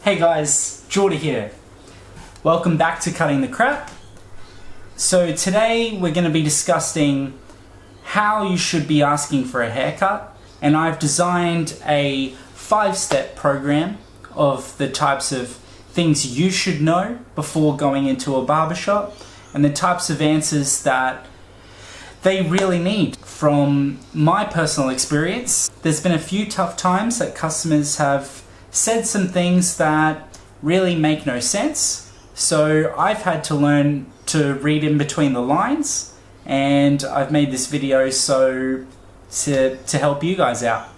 Hey guys, Jordy here. Welcome back to Cutting the Crap. So today we're going to be discussing how you should be asking for a haircut, and I've designed a 5-step program of the types of things you should know before going into a barbershop and the types of answers that they really need. From my personal experience, there's been a few tough times that customers have said some things that really make no sense. So I've had to learn to read in between the lines, and I've made this video to help you guys out.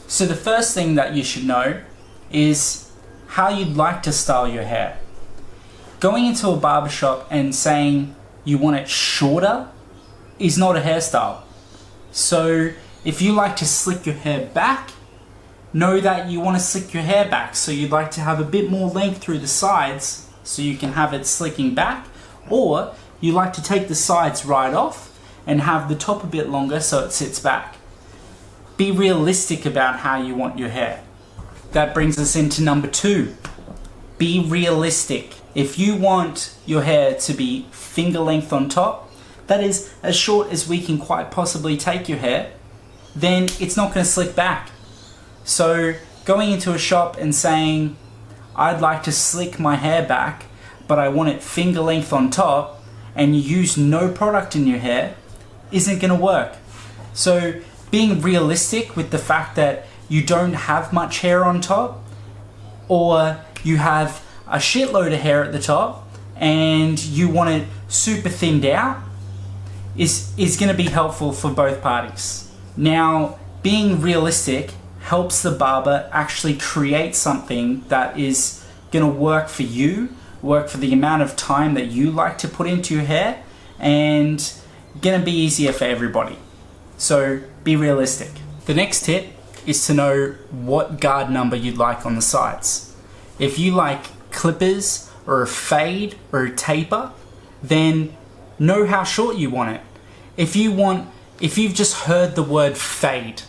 So the first thing that you should know is how you'd like to style your hair. Going into a barbershop and saying you want it shorter is not a hairstyle. So if you like to slick your hair back, know that you want to slick your hair back. So you'd like to have a bit more length through the sides so you can have it slicking back, or you like to take the sides right off and have the top a bit longer so it sits back. Be realistic about how you want your hair. That brings us into number 2. Be realistic. If you want your hair to be finger length on top, that is as short as we can quite possibly take your hair, then it's not going to slick back. So going into a shop and saying, I'd like to slick my hair back, but I want it finger length on top, and you use no product in your hair, isn't going to work. So being realistic with the fact that you don't have much hair on top, or you have a shitload of hair at the top and you want it super thinned out, is going to be helpful for both parties. Now, being realistic helps the barber actually create something that is going to work for you, work for the amount of time that you like to put into your hair, and going to be easier for everybody. So be realistic. The next tip is to know what guard number you'd like on the sides. If you like clippers or a fade or a taper, then know how short you want it. If you've just heard the word fade,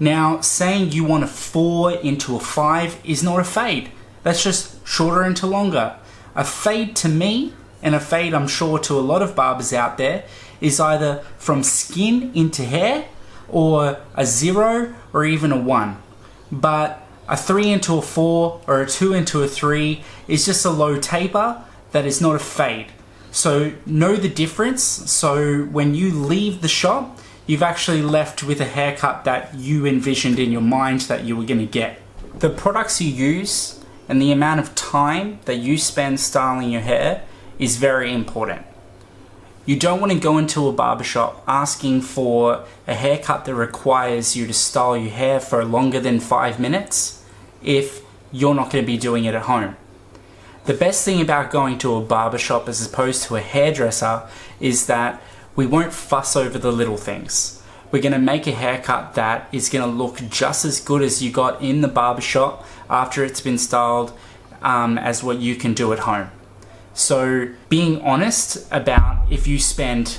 now saying you want a 4 into a 5 is not a fade. That's just shorter into longer. A fade to me, and a fade I'm sure to a lot of barbers out there, is either from skin into hair, or a 0, or even a 1. But a 3 into a 4 or a 2 into a 3 is just a low taper that is not a fade. So know the difference, so when you leave the shop, you've actually left with a haircut that you envisioned in your mind that you were going to get. The products you use and the amount of time that you spend styling your hair is very important. You don't want to go into a barbershop asking for a haircut that requires you to style your hair for longer than 5 minutes if you're not going to be doing it at home. The best thing about going to a barbershop as opposed to a hairdresser is that we won't fuss over the little things. We're going to make a haircut that is going to look just as good as you got in the barbershop after it's been styled as what you can do at home. So being honest about if you spend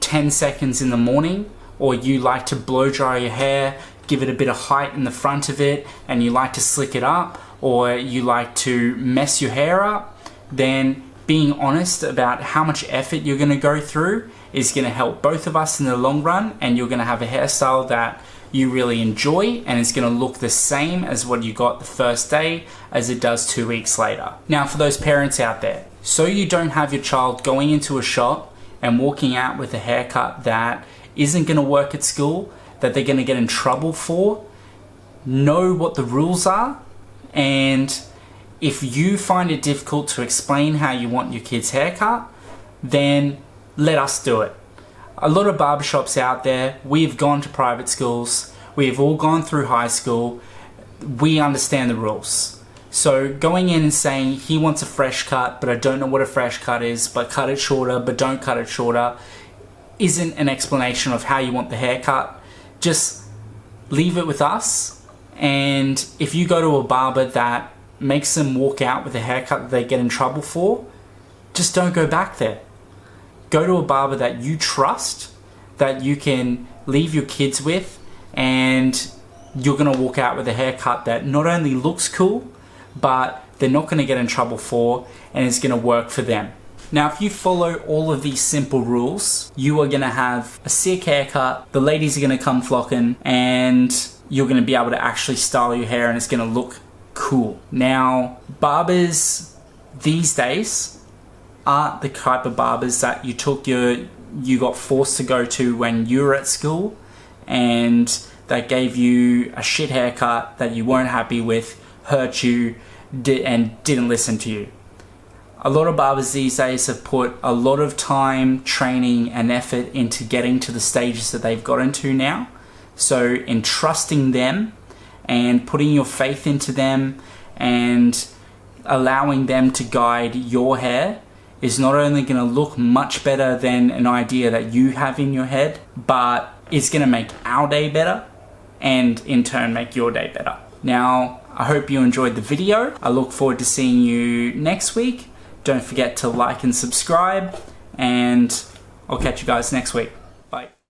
10 seconds in the morning, or you like to blow dry your hair, give it a bit of height in the front of it, and you like to slick it up, or you like to mess your hair up, then being honest about how much effort you're going to go through is going to help both of us in the long run, and you're going to have a hairstyle that you really enjoy and it's going to look the same as what you got the first day as it does 2 weeks later. Now, for those parents out there, so you don't have your child going into a shop and walking out with a haircut that isn't going to work at school, that they're going to get in trouble for, know what the rules are, and if you find it difficult to explain how you want your kid's haircut, then let us do it. A lot of barbershops out there, we've gone to private schools, we've all gone through high school, we understand the rules. So going in and saying he wants a fresh cut, but I don't know what a fresh cut is, but cut it shorter, but don't cut it shorter, isn't an explanation of how you want the haircut. Just leave it with us, and if you go to a barber that makes them walk out with a haircut that they get in trouble for, just don't go back there. Go to a barber that you trust, that you can leave your kids with, and you're gonna walk out with a haircut that not only looks cool, but they're not gonna get in trouble for, and it's gonna work for them. Now, if you follow all of these simple rules, you are gonna have a sick haircut, the ladies are gonna come flocking, and you're gonna be able to actually style your hair and it's gonna look cool. Now, barbers these days aren't the type of barbers that you got forced to go to when you were at school, and that gave you a shit haircut that you weren't happy with, hurt you, and didn't listen to you. A lot of barbers these days have put a lot of time, training, and effort into getting to the stages that they've got into now. So in trusting them and putting your faith into them and allowing them to guide your hair is not only going to look much better than an idea that you have in your head, but it's going to make our day better and in turn make your day better. Now, I hope you enjoyed the video. I look forward to seeing you next week. Don't forget to like and subscribe, and I'll catch you guys next week. Bye.